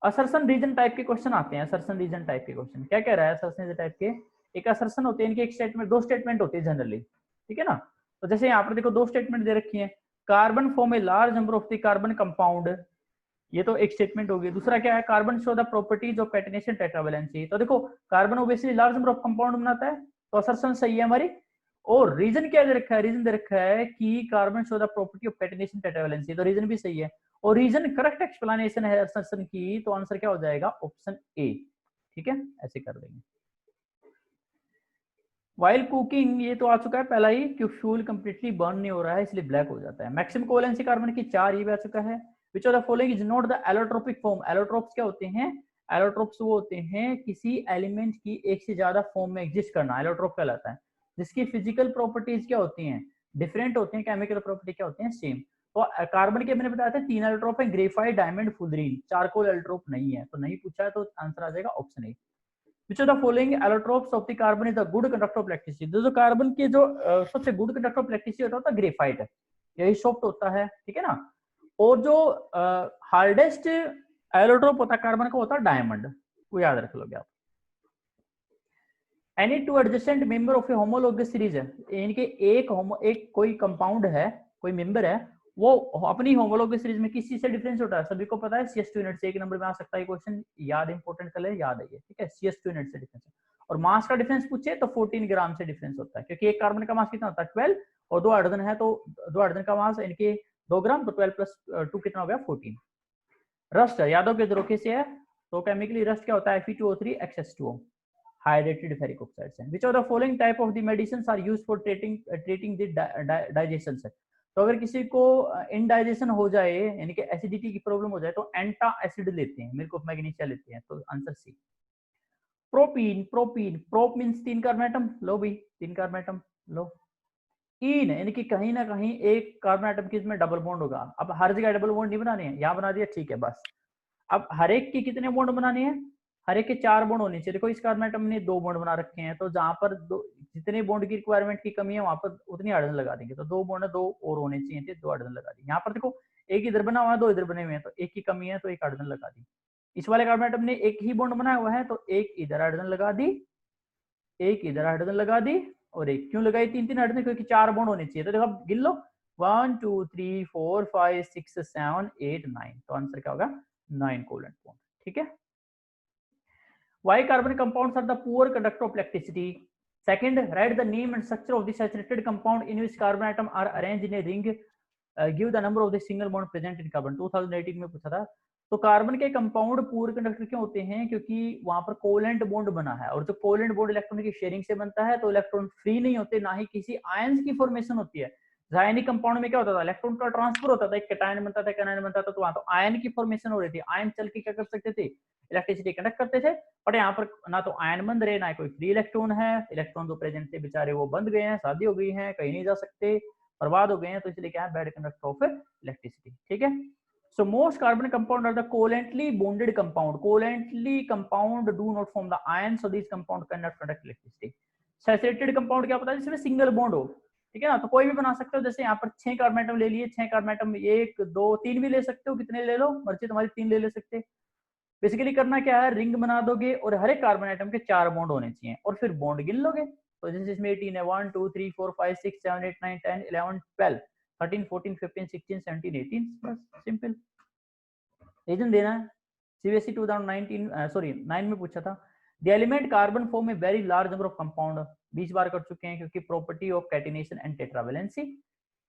असर्शन रीजन टाइप के क्वेश्चन आते हैं, असर्शन रीजन टाइप के क्वेश्चन क्या कह रहा है, असर्शन टाइप के एक असर्शन होते हैं, इनके एक स्टेटमेंट, 2 स्टेटमेंट होते हैं जनरली। ठीक है ना, तो जैसे यहाँ पर देखो 2 स्टेटमेंट दे रखी है, carbon form a large number of the carbon compound, ये तो एक स्टेटमेंट होगी। दूसरा क्या है, carbon show the properties of catenation tetravalency. तो देखो carbon obviously large number of compound बनाता है, तो असर्शन सही है हमारी। और रीजन क्या दे रखा है, रीजन दे रखा है कि carbon show the property of catenation tetravalency, तो रीजन भी सही है। और रीजन करेक्ट एक्सप्लेनेशन है असर्शन की, तो आंसर क्या हो जाएगा, ऑप्शन ए। ठीक है, ऐसे कर देंगे। वाइल कुकिंग ये तो आ चुका है पहला ही, कि फ्यूल कंप्लीटली बर्न नहीं हो रहा है इसलिए ब्लैक हो जाता है। मैक्सिमम कोवेलेंसी कार्बन की 4, ये भी आ चुका है। विच of the following is not the allotropic form. Allotropes क्या होते हैं? एलोट्रोप्स वो होते हैं किसी एलिमेंट की एक से ज्यादा फॉर्म में एग्जिस्ट करना, एलोट्रोप कहलाता है। जिसकी फिजिकल प्रॉपर्टीज क्या होती हैं? डिफरेंट होती हैं, केमिकल प्रॉपर्टी क्या होती है? सेम। तो कार्बन के मैंने बताया था 3 एलोट्रोप है, graphite, diamond, fullerene. Charcoal allotrope नहीं है, तो नहीं पूछा है तो आंसर आ जाएगा option A. Which of the following allotropes of the carbon is a good conductor of electricity? जो कार्बन के जो सबसे गुड कंडक्टर ऑफ इलेक्ट्रिसिटी होता है ग्रेफाइट है, यही सॉफ्ट होता है, ठीक है ना। और जो हार्डेस्ट एलोट्रोप होता है कार्बन का होता है डायमंड, वो याद रख लोगे आप। Any two adjacent member of A homologous series है, इनके एक कोई कंपाउंड है, कोई मेंबर है, वो अपनी होमोलोगस सीरीज में किस चीज से डिफरेंस होता है? सभी को पता है CS2 यूनिट से। एक नंबर में आ सकता है क्वेश्चन, याद इंपॉर्टेंट कर ले, याद है ये, ठीक है। CS2 यूनिट से डिफरेंस है। और मास का डिफरेंस पूछे तो 14 ग्राम से डिफरेंस होता है, क्योंकि एक कार्बन का मास कितना होता है? 12, और 2 हाइड्रोजन है तो 2 हाइड्रोजन का मास इनके 2 ग्राम, तो 12 प्लस 2 कितना हो गया? 14। रस्ट यादव के द्रोखे से है, तो केमिकली रस्ट क्या होता है? Fe2O3 XS2O, hydrated ferric oxides हैं। Which of the following type of the medicines are used for treating the digestion से? तो अगर किसी को इनडाइजेशन हो जाए, यानी कि एसिडिटी की प्रॉब्लम हो जाए, तो एंटा एसिड लेते हैं, मिल्क ऑफ मैग्नीशिया लेते हैं, तो answer C. Propene, propene, prop means 3 carbon atom, लो भी 3 कार्बन एटम लो। इन यानी कि कहीं ना कहीं एक कार्बन एटम की इसमें डबल बॉन्ड होगा। अब हर जगह डबल बॉन्ड नहीं बनाने हैं, यहाँ बना दिया, ठीक है बस। अब हर एक के कितने बॉन्ड बनाने हैं? हर एक के 4 बॉन्ड होने चाहिए। देखो इस कार्बन एटम ने 2 बॉन्ड बना रखे हैं, तो जहां पर जितने बॉन्ड की रिक्वायरमेंट की कमी है वहां पर उतनी हाइड्रोजन लगा देंगे, तो 2 बॉन्ड 2 और होने चाहिए थे, 2 हाइड्रोजन लगा दी। यहाँ पर देखो एक इधर बना हुआ है, 2 इधर बने हुए हैं, तो एक की कमी है तो एक हाइड्रोजन लगा दी। इस वाले कार्बन एटम ने एक ही बॉन्ड बनाया हुआ है, तो एक इधर हाइड्रोजन लगा दी, एक इधर हाइड्रोजन लगा दी, और एक क्यों लगाई 3 हाइड्रोजन? क्योंकि 4 बॉन्ड होने चाहिए। तो देखो गिन लो, 1 2 3 4 5 6 7 8 9, तो आंसर क्या होगा? 9 कोवेलेंट बॉन्ड, ठीक है। Why carbon compounds are the poor conductor of electricity? Second, write the name and structure of the saturated compound in which carbon atom are arranged in a ring. Give the number of the single bond present in carbon. 2018 में पूछा था। तो कार्बन के कंपाउंड पूर कंडक्टर क्यों होते हैं? क्योंकि वहां पर कोवेलेंट बॉन्ड बना है, और जो कोवेलेंट बॉन्ड इलेक्ट्रॉन की शेयरिंग से बनता है, तो इलेक्ट्रॉन फ्री नहीं होते, ना ही किसी आयंस की फॉर्मेशन होती है। रासायनिक कंपाउंड में क्या होता था? इलेक्ट्रॉन का ट्रांसफर होता था, एक कैटायन बनता था, कैनायन बनता था, तो वहां तो आयन की फॉर्मेशन हो रही थी। आयन चल के क्या कर सकते थे? इलेक्ट्रिसिटी कंडक्ट करते थे। बट यहाँ पर ना तो आयन बंद रहे, ना कोई फ्री इलेक्ट्रॉन है। इलेक्ट्रॉन जो प्रेजेंट थे बेचारे वो बंद गए हैं, शादी हो गई है, कहीं नहीं जा सकते, बर्बाद हो गए हैं, तो इसलिए क्या है? बैड कंडक्टर ऑफ इलेक्ट्रिसिटी, ठीक है। So most carbon compound are the covalently bonded compound. Covalently compound do not form the ion, so these compound cannot conduct electricity. Saturated compound क्या पता है? जिसमें सिंगल बॉन्ड हो, ठीक है ना, तो कोई भी बना सकते हो। जैसे यहाँ पर 6 कार्बन एटम ले लिए, 6 कार्बन एटम 1 2 3 भी ले सकते हो, कितने ले लो मर्जी तुम्हारी, 3 ले सकते। बेसिकली करना क्या है? रिंग बना दोगे और हर एक कार्बन आइटम के 4 बॉन्ड होने चाहिए, और फिर बॉन्ड गिन लोगे। तो जैसे इसमें 18 है, 1 2 3 4 5 6 7 8 9 10 11 12 13 14 15 16 17 18, बस सिंपल। रीजन देना है। सीबीएसई 2019 सॉरी 9 में पूछा था। द एलिमेंट कार्बन फॉर्म में very large number of compound, 20 बार कर चुके हैं, क्योंकि property of catenation and tetravalency.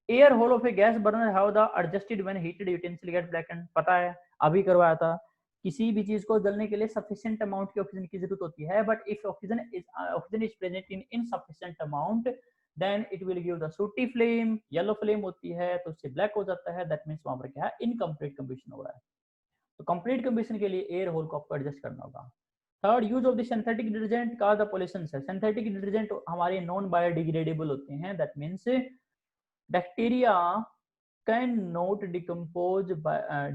Air hole of a gas burner how the adjusted when heated utensil get blacken, पता है अभी करवाया था। किसी भी चीज को जलने के लिए सफिशिएंट अमाउंट की ऑक्सीजन की जरूरत होती है, but if oxygen is present in insufficient amount then it will give the sooty flame, yellow flame होती है तो उससे ब्लैक हो जाता है, दैट मींस वहां पर क्या है? इनकम्प्लीट कंबशन हो रहा है। तो कंप्लीट कंबशन के लिए एयर होल को आपको एडजस्ट करना होगा। Third, use of the synthetic detergent का द पॉल्यूशन है। सिंथेटिक डिटर्जेंट हमारे नॉन बायोडिग्रेडेबल होते हैं, that means bacteria cannot decompose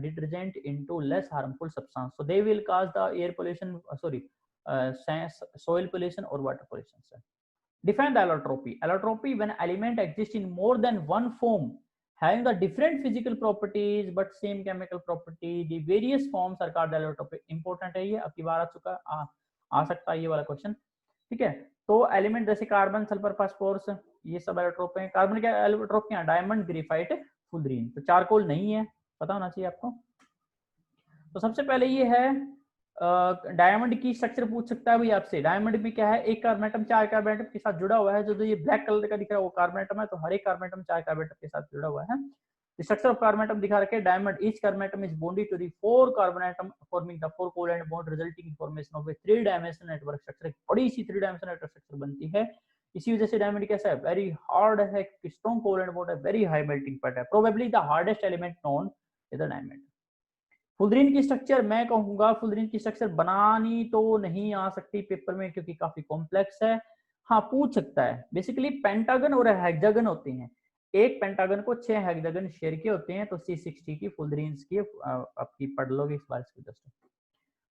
detergent into less harmful substance, so they will cause the air pollution, soil pollution or water pollution. Define the allotropy. Allotropy, when element exists in more than one form having the different physical properties but same chemical property, the various forms are called allotropy. Important है ये, अब की बार आ चुका आ सकता है ये वाला क्वेश्चन, ठीक है। तो एलिमेंट जैसे कार्बन, सल्फर, फास्फोरस, ये सब एलोट्रोप हैं। कार्बन क्या एलोट्रोप क्या? Diamond, graphite, fullerene. तो चारकोल नहीं है, पता होना चाहिए आपको। तो सबसे पहले ये है डायमंड की स्ट्रक्चर पूछ सकता है भाई आपसे। डायमंड में क्या है? एक कार्बन एटम 4 कार्बन एटम के साथ जुड़ा हुआ है। जो ये ब्लैक कलर का दिख रहा है वो कार्बन एटम है, तो हर एक कार्बन एटम 4 कार्बन एटम के साथ जुड़ा हुआ है। स्ट्रक्चर ऑफ कार्बन एटम दिखा रखे diamond, each carbon atom is bonded to the 4 carbon atom forming the 4 covalent bond resulting in formation of a 3 dimensional network structure. बड़ी सी 3 डायमेंशनल नेटवर्क स्ट्रक्चर बनती है। इसी वजह से डायमंड कैसा है, वेरी हार्ड है, स्ट्रॉन्ग कोवलेंट बॉन्ड है, वेरी हाई मेल्टिंग पॉइंट है, probably the hardest element known is the diamond. Fullerene की स्ट्रक्चर मैं कहूंगा फुलरीन की स्ट्रक्चर बनानी तो नहीं आ सकती पेपर में क्योंकि काफी कॉम्प्लेक्स है। हाँ पूछ सकता है, बेसिकली पेंटागन और हेक्सागन होते हैं, एक पेंटागन को 6 हेक्सागन शेयर के होते हैं, तो C60 की फुलरीन्स की आपकी पढ़ लोगे इस बार इसको जस्ट।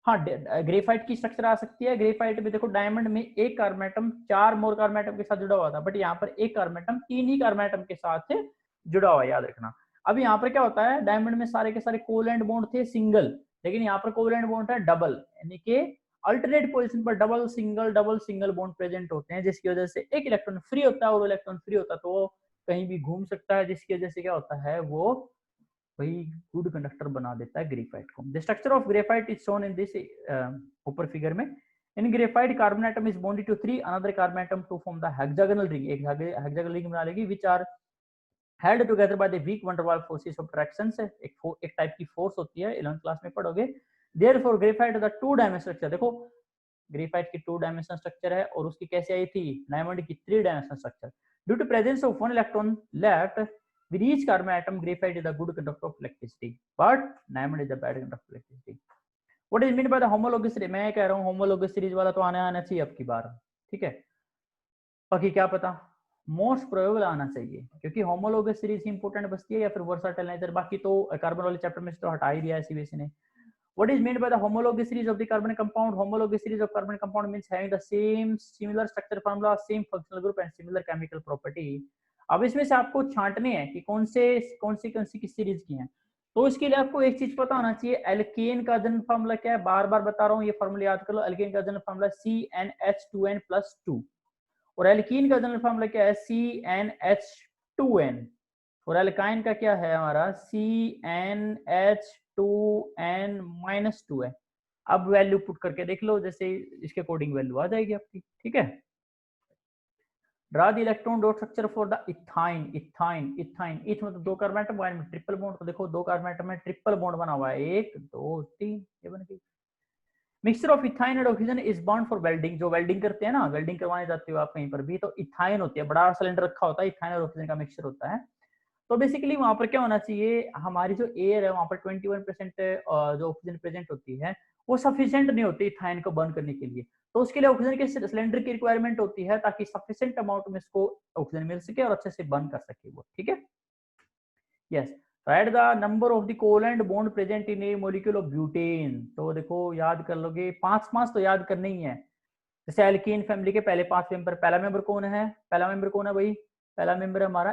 हाँ ग्रेफाइट की स्ट्रक्चर आ सकती है, ग्रेफाइट में देखो डायमंड में एक कार्बन 4 मोर कार्बन के साथ जुड़ा हुआ था, बट यहाँ पर एक कार्बन 3 ही कार्बन के साथ जुड़ा हुआ है, याद रखना। अब यहाँ पर क्या होता है, डायमंड में सारे के सारे कोवलेंट बॉन्ड थे सिंगल, लेकिन यहाँ पर कोवलेंट बॉन्ड है डबल, यानी कि अल्टरनेट पोजीशन पर डबल सिंगल बॉन्ड प्रेजेंट होते हैं, जिसकी वजह से एक इलेक्ट्रॉन फ्री होता है, और इलेक्ट्रॉन फ्री होता है तो कहीं भी घूम सकता है, जिसकी वजह से क्या होता है वो वही गुड कंडक्टर बना देता है ग्रेफाइट को। The structure of graphite is shown in this ऊपर फिगर में। In graphite carbon atom is bonded to 3 another carbon atom to form the hexagonal ring, एक हेक्सागोनल रिंग बना लेगी which are held together by the weak van der Waals forces of attraction से, एक टाइप की फोर्स होती है, 11th क्लास में पढ़ोगे। Therefore graphite the 2 dimensional structure, देखो ग्रेफाइट की 2 डायमेंशनल स्ट्रक्चर है और उसकी कैसे आई थी डायमंड की 3 dimensional structure. Due to presence of 1 electron left with each carbon atom, graphite is a good conductor of electricity, but diamond is a bad conductor of electricity. What is meant by the homologous series? मैं कह रहा हूँ homologous series वाला तो आना चाहिए अब की बार, ठीक है, बाकी क्या पता मोस्ट प्रोबेबल आना चाहिए, क्योंकि होमोलोगस सीरीज ही इंपॉर्टेंट बचती है या फिर वर्सटाइल नेचर, बाकी तो कार्बन वाले चैप्टर में से तो हटा ही दिया है सीबीएसई ने। What is meant by the homologous series of the carbon compound? Homologous series of carbon compound means having the same similar structure formula, same functional group and similar chemical property. अब इसमें से आपको छांटने हैं कि कौन सी किस सीरीज की हैं, तो इसके लिए आपको एक चीज पता होना चाहिए, एल्केन का जनरल फार्मूला क्या है, बार बार बता रहा हूँ, ये फार्मूला याद कर लो। एल्केन का जनरल फार्मूला CnH2n+2, और एल्कीन का जनरल फार्मूला क्या है CnH2n, और एल्काइन का क्या है हमारा CnH2n-2 है। अब वैल्यू पुट करके देख लो, जैसे इसके अकॉर्डिंग वैल्यू आ जाएगी आपकी, ठीक है। Draw the electron dot structure for the ethyne, इथ मतलब 2 कार्बन एटम, वाइन में ट्रिपल बॉन्ड, तो देखो 2 कार्बन एटम में ट्रिपल बॉन्ड बना हुआ है, 1 2 3, ये बन गई। Mixture of ethyne and oxygen is bond for welding, जो वेल्डिंग करते हैं ना, वेल्डिंग करवाने जाते हो आप कहीं पर भी, तो इथाइन होती है, बड़ा सिलेंडर रखा होता है, इथाइन और ऑक्सीजन का मिक्सचर होता है। तो बेसिकली वहां पर क्या होना चाहिए, हमारी जो एयर है वहां पर 21% जो ऑक्सीजन प्रेजेंट होती है वो सफिशिएंट नहीं होती इथाइन को बर्न करने के लिए, तो उसके लिए ऑक्सीजन के सिलेंडर की रिक्वायरमेंट होती है, ताकि सफिशिएंट अमाउंट में इसको ऑक्सीजन मिल सके और अच्छे से बर्न कर सके वो, ठीक है। Yes, right the number of the covalent bond present in A molecule of butane, तो देखो याद कर लोगे, 5 तो याद करने ही है। जैसे एल्कीन फैमिली के पहले 5 मेंबर, पहला मेंबर कौन है, भाई, पहला मेंबर है हमारा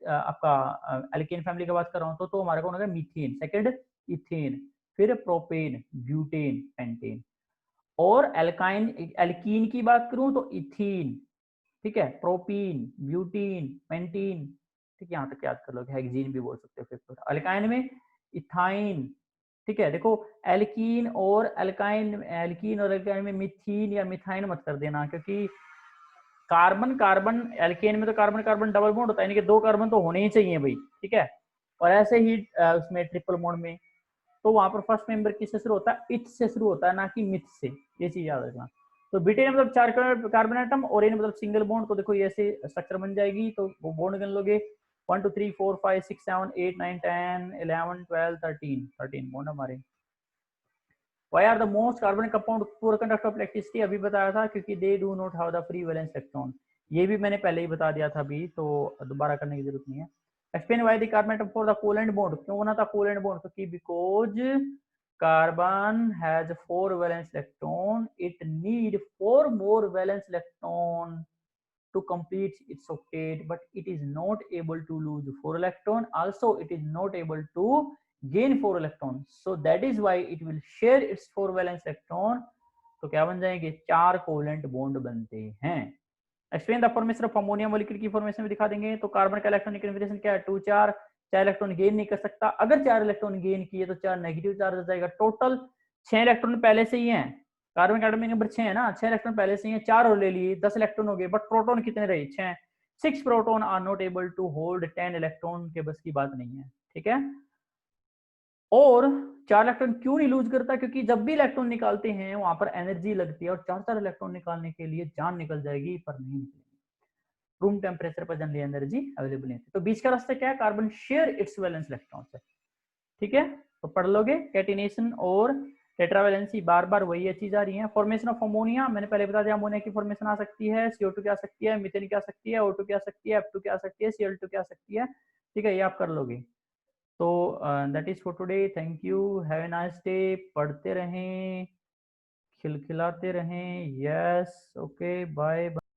आपका एल्कीन फैमिली की बात कर रहा हूँ, तो हमारा कौन होगा मीथेन, सेकंड इथेन, फिर प्रोपेन, ब्यूटेन, पेंटेन, और एल्काइन एल्कीन की बात करूं तो इथीन, ठीक है, प्रोपीन, ब्यूटीन, पेंटीन, ठीक है, यहाँ तक याद कर लोगे, हेक्सीन भी बोल सकते हो फिर। अल्काइन में इथाइन, ठीक है, देखो एल्कीन और एल्काइन में मिथीन या मिथाइन मत कर देना, क्योंकि कार्बन एल्केन में तो कार्बन डबल बॉन्ड होता है, यानी कि 2 कार्बन तो होने ही चाहिए भाई, ठीक है। और ऐसे ही उसमें ट्रिपल बॉन्ड में तो वहां पर फर्स्ट मेंबर किससे शुरू होता है, इथ से शुरू होता है, ना कि मिथ से, ये चीज याद रखना। तो ब्यूटेन मतलब 4 कार्बन एटम और एन मतलब सिंगल बॉन्ड, तो देखो ये ऐसे स्ट्रक्चर बन जाएगी, तो वो बॉन्ड गिन लोगे 1 2 3 4 5 6 7 8 9 10 11 12 13 बॉन्ड हमारे। Why are the most carbon compound poor conductor of electricity? अभी बताया था, क्योंकि they do not have the free valence electron, ये भी मैंने पहले ही बता दिया था अभी, तो दोबारा करने की जरूरत नहीं है। Explain why the carbon atom for the covalent bond, क्यों बना था covalent bond, क्योंकि because carbon has 4 valence electron, it need 4 more valence electron to complete its octet, but it is not able to lose 4 electron, also it is not able to gain 4 electron, so that is why it will share its 4 valence electron, तो क्या बन जाएंगे, 4 कोवेलेंट बॉन्ड बनते हैं। Explain the formation of ammonia molecule की फॉर्मेशन भी दिखा देंगे। तो कार्बन का इलेक्ट्रॉनिक कन्फिगरेशन क्या है, 2 4 इलेक्ट्रॉन गेन नहीं कर सकता, अगर 4 इलेक्ट्रॉन गेन किए तो 4 नेगेटिव चार्ज हो जाएगा, टोटल 6 इलेक्ट्रॉन पहले से ही हैं, कार्बन का एटॉमिक नंबर 6 है ना, 6 इलेक्ट्रॉन पहले से ही हैं, 4 और ले लिए 10 इलेक्ट्रॉन हो गए, बट प्रोटॉन कितने रहे, 6 6 proton are not able to hold 10 electron के बस की बात नहीं है, ठीक है। और 4 इलेक्ट्रॉन क्यों नहीं लूज करता, क्योंकि जब भी इलेक्ट्रॉन निकालते हैं वहां पर एनर्जी लगती है, और 4 इलेक्ट्रॉन निकालने के लिए जान निकल जाएगी पर नहीं निकलेगी। रूम टेम्परेचर पर जनरली एनर्जी अवेलेबल नहीं होती। तो बीच का रास्ता क्या है, carbon share its valence electron से, ठीक है। तो पढ़ लोगे कैटिनेशन और टेट्रावैलेंसी, बार बार वही ये चीज आ रही है। फॉर्मेशन ऑफ अमोनिया, मैंने पहले बता दिया, अमोनिया की फॉर्मेशन आ सकती है, CO2 की आ सकती है, मीथेन की आ सकती है, O2 की आ सकती है, F2 की आ सकती है, Cl2 की आ सकती है, ठीक है, ये आप कर लोगे। तो that is for today, thank you, have a nice day. पढ़ते रहें, खिलखिलाते रहें, यस, ओके, बाय।